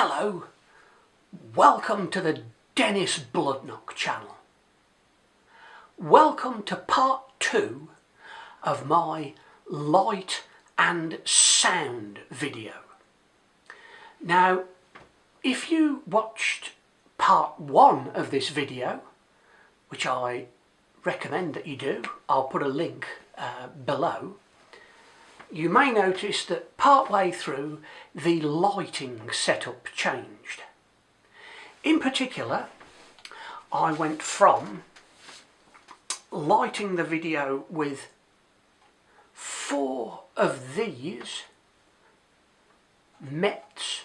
Hello, welcome to the Dennis Bloodnock channel. Welcome to part 2 of my light and sound video. Now, if you watched part 1 of this video, which I recommend that you do, I'll put a link below, you may notice that partway through the lighting setup changed. In particular, I went from lighting the video with 4 of these Metz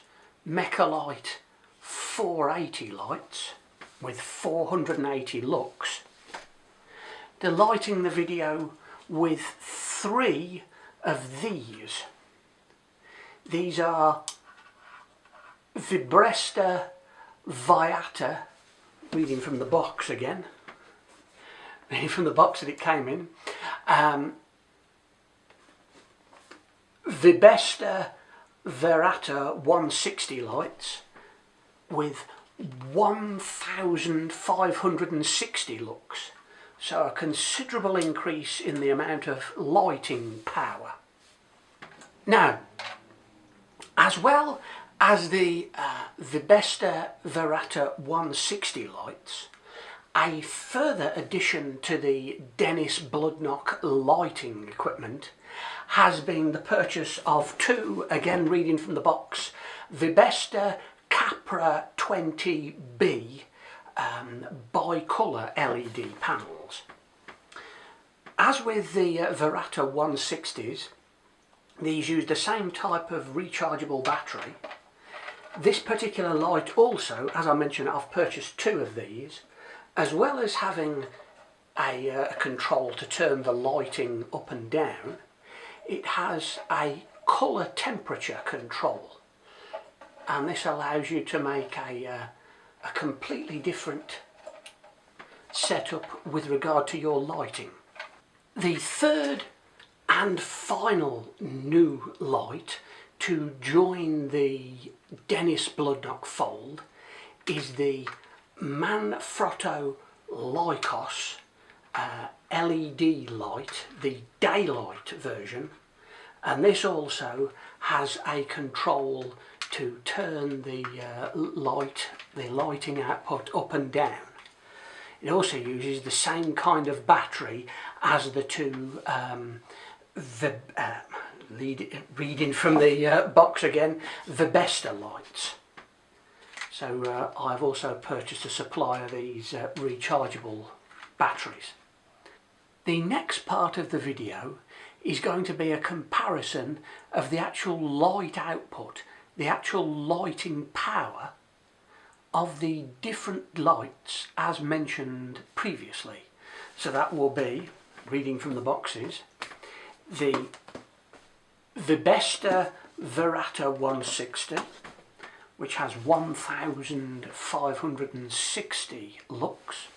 Mechalite 480 lights with 480 lux, to lighting the video with 3 of these. These are Vibresta Viata, reading from the box again, reading from the box that it came in, Vibesta Verata 160 lights with 1560 lux. So a considerable increase in the amount of lighting power. Now, as well as the Vibesta Verata 160 lights, a further addition to the Dennis Bloodnock lighting equipment has been the purchase of 2, again reading from the box, Vibesta Capra 20B bicolour LED panels. As with the Verata 160s, these use the same type of rechargeable battery. This particular light also, as I mentioned, I've purchased 2 of these, as well as having a control to turn the lighting up and down. It has a colour temperature control, and this allows you to make a completely different setup with regard to your lighting. The third and final new light to join the Dennis Bloodnock fold is the Manfrotto Lycos LED light, the daylight version, and this also has a control to turn the lighting output up and down. It also uses the same kind of battery as the 2 reading from the box again, Vibesta lights. So I've also purchased a supply of these rechargeable batteries. The next part of the video is going to be a comparison of the actual light output, the actual lighting power of the different lights as mentioned previously. So that will be, reading from the boxes, the Vibesta Verata 160, which has 1560 lux.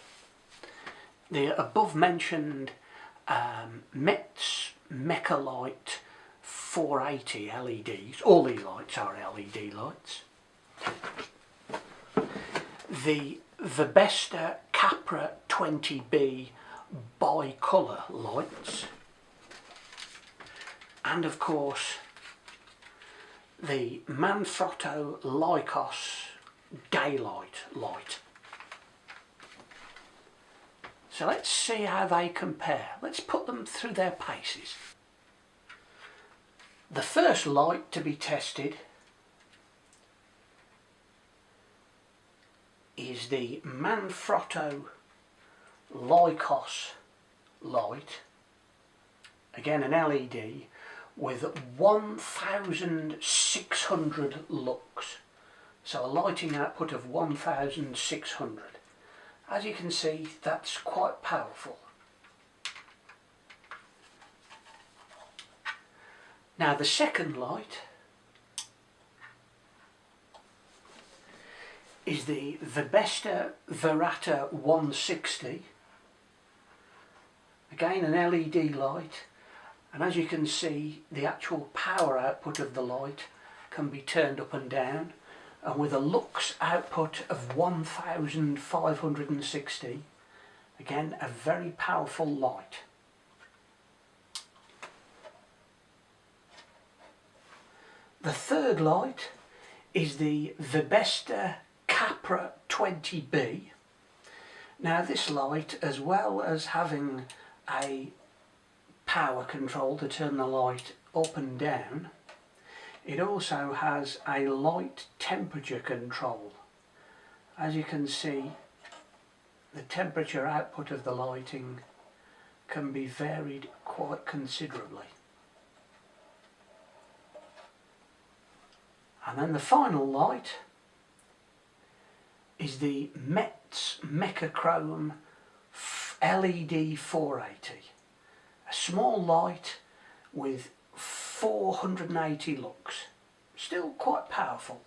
The above mentioned Metz Mechalite 480 LEDs, all these lights are LED lights. The Vibesta Capra 20B bicolour lights, and of course the Manfrotto Lycos daylight light. So let's see how they compare. Let's put them through their paces. The first light to be tested is the Manfrotto Lycos light, again an LED with 1600 lux, so a lighting output of 1600. As you can see, that's quite powerful. Now the second light is the Vibesta Verata 160, again an LED light, and as you can see the actual power output of the light can be turned up and down and with a lux output of 1560. Again, a very powerful light. The third light is the Vibesta Capra 20B. Now this light, as well as having a power control to turn the light up and down, it also has a light temperature control. As you can see, the temperature output of the lighting can be varied quite considerably. And then the final light is the Metz Mechachrome LED 480. A small light with 480 lux. Still quite powerful.